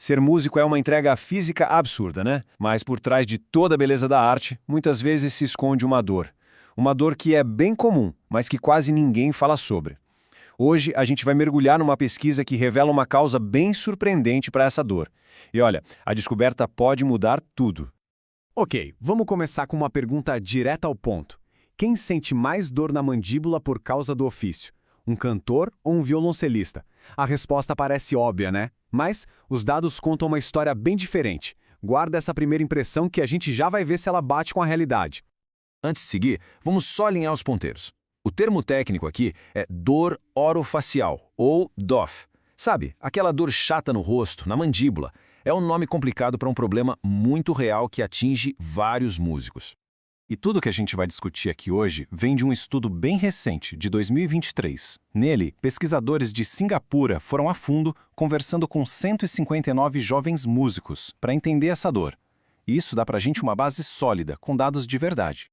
Ser músico é uma entrega física absurda, né? Mas por trás de toda a beleza da arte, muitas vezes se esconde uma dor. Uma dor que é bem comum, mas que quase ninguém fala sobre. Hoje a gente vai mergulhar numa pesquisa que revela uma causa bem surpreendente para essa dor. E olha, a descoberta pode mudar tudo. Ok, vamos começar com uma pergunta direta ao ponto. Quem sente mais dor na mandíbula por causa do ofício? Um cantor ou um violoncelista? A resposta parece óbvia, né? Mas os dados contam uma história bem diferente. Guarda essa primeira impressão que a gente já vai ver se ela bate com a realidade. Antes de seguir, vamos só alinhar os ponteiros. O termo técnico aqui é dor orofacial, ou DOF. Sabe, aquela dor chata no rosto, na mandíbula. É um nome complicado para um problema muito real que atinge vários músicos. E tudo que a gente vai discutir aqui hoje vem de um estudo bem recente, de 2023. Nele, pesquisadores de Singapura foram a fundo conversando com 159 jovens músicos para entender essa dor. E isso dá pra gente uma base sólida, com dados de verdade.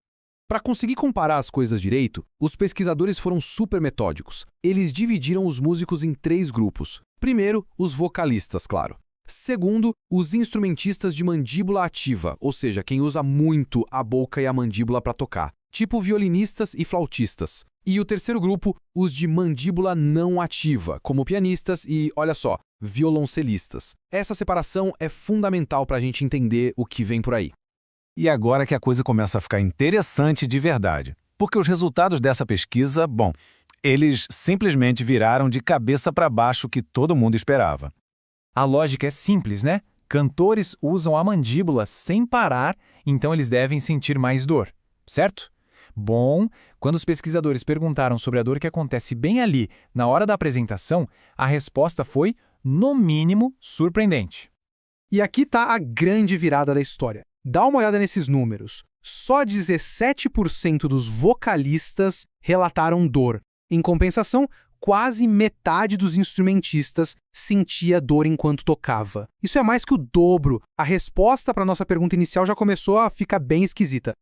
Para conseguir comparar as coisas direito, os pesquisadores foram super metódicos. Eles dividiram os músicos em 3 grupos. Primeiro, os vocalistas, claro. Segundo, os instrumentistas de mandíbula ativa, ou seja, quem usa muito a boca e a mandíbula para tocar, tipo violinistas e flautistas. E o terceiro grupo, os de mandíbula não ativa, como pianistas e, olha só, violoncelistas. Essa separação é fundamental para a gente entender o que vem por aí. E agora que a coisa começa a ficar interessante de verdade. Porque os resultados dessa pesquisa, eles simplesmente viraram de cabeça para baixo o que todo mundo esperava. A lógica é simples, né? Cantores usam a mandíbula sem parar, então eles devem sentir mais dor, certo? Bom, quando os pesquisadores perguntaram sobre a dor que acontece bem ali, na hora da apresentação, a resposta foi, no mínimo, surpreendente. E aqui está a grande virada da história. Dá uma olhada nesses números. Só 17% dos vocalistas relataram dor. Em compensação, quase metade dos instrumentistas sentia dor enquanto tocava. Isso é mais que o dobro. A resposta para a nossa pergunta inicial já começou a ficar bem esquisita.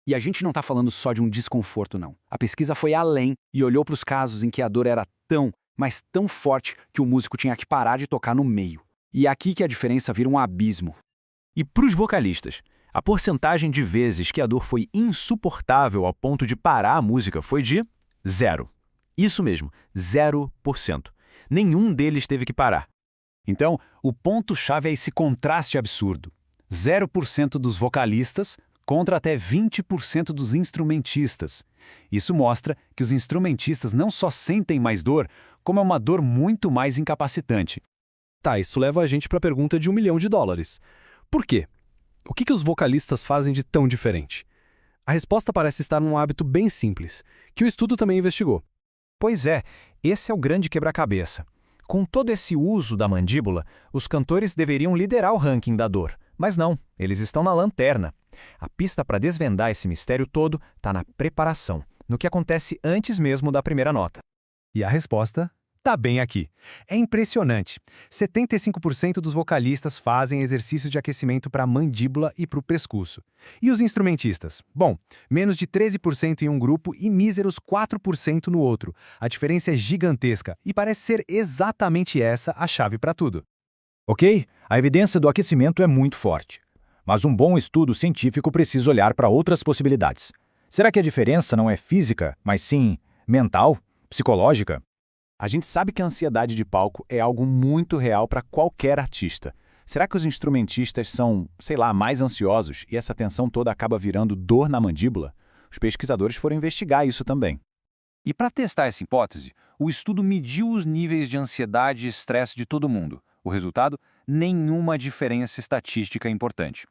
E a gente não está falando só de um desconforto, não. A pesquisa foi além e olhou para os casos em que a dor era tão, mas tão forte que o músico tinha que parar de tocar no meio. E é aqui que a diferença vira um abismo. E para os vocalistas, a porcentagem de vezes que a dor foi insuportável ao ponto de parar a música foi de 0. Isso mesmo, 0%. Nenhum deles teve que parar. Então, o ponto-chave é esse contraste absurdo. 0% dos vocalistas contra até 20% dos instrumentistas. Isso mostra que os instrumentistas não só sentem mais dor, como é uma dor muito mais incapacitante. Tá, isso leva a gente para a pergunta de $1 milhão. Por quê? O que os vocalistas fazem de tão diferente? A resposta parece estar num hábito bem simples, que o estudo também investigou. Pois é, esse é o grande quebra-cabeça. Com todo esse uso da mandíbula, os cantores deveriam liderar o ranking da dor. Mas não, eles estão na lanterna. A pista para desvendar esse mistério todo está na preparação, no que acontece antes mesmo da primeira nota. E a resposta está bem aqui. É impressionante. 75% dos vocalistas fazem exercícios de aquecimento para a mandíbula e para o pescoço. E os instrumentistas? Bom, menos de 13% em um grupo e míseros 4% no outro. A diferença é gigantesca e parece ser exatamente essa a chave para tudo. Ok, a evidência do aquecimento é muito forte. Mas um bom estudo científico precisa olhar para outras possibilidades. Será que a diferença não é física, mas sim mental, psicológica? A gente sabe que a ansiedade de palco é algo muito real para qualquer artista. Será que os instrumentistas são, mais ansiosos e essa tensão toda acaba virando dor na mandíbula? Os pesquisadores foram investigar isso também. E para testar essa hipótese, o estudo mediu os níveis de ansiedade e estresse de todo mundo. O resultado? Nenhuma diferença estatística importante.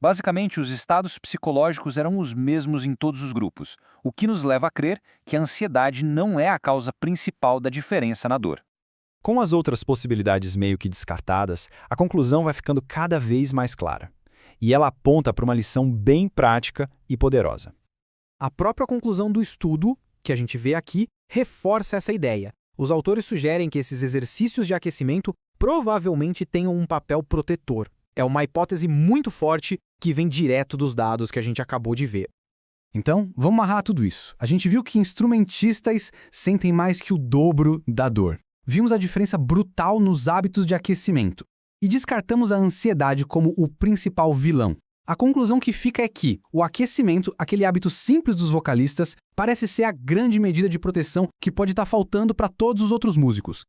Basicamente, os estados psicológicos eram os mesmos em todos os grupos, o que nos leva a crer que a ansiedade não é a causa principal da diferença na dor. Com as outras possibilidades meio que descartadas, a conclusão vai ficando cada vez mais clara. E ela aponta para uma lição bem prática e poderosa. A própria conclusão do estudo, que a gente vê aqui, reforça essa ideia. Os autores sugerem que esses exercícios de aquecimento provavelmente tenham um papel protetor. É uma hipótese muito forte que vem direto dos dados que a gente acabou de ver. Então, vamos amarrar tudo isso. A gente viu que instrumentistas sentem mais que o dobro da dor. Vimos a diferença brutal nos hábitos de aquecimento. e descartamos a ansiedade como o principal vilão. A conclusão que fica é que o aquecimento, aquele hábito simples dos vocalistas, parece ser a grande medida de proteção que pode estar faltando para todos os outros músicos.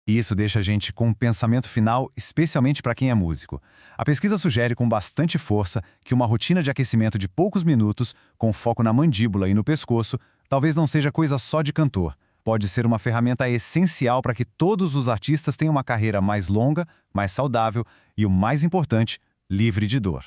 E isso deixa a gente com um pensamento final, especialmente para quem é músico. A pesquisa sugere com bastante força que uma rotina de aquecimento de poucos minutos, com foco na mandíbula e no pescoço, talvez não seja coisa só de cantor. Pode ser uma ferramenta essencial para que todos os artistas tenham uma carreira mais longa, mais saudável e, o mais importante, livre de dor.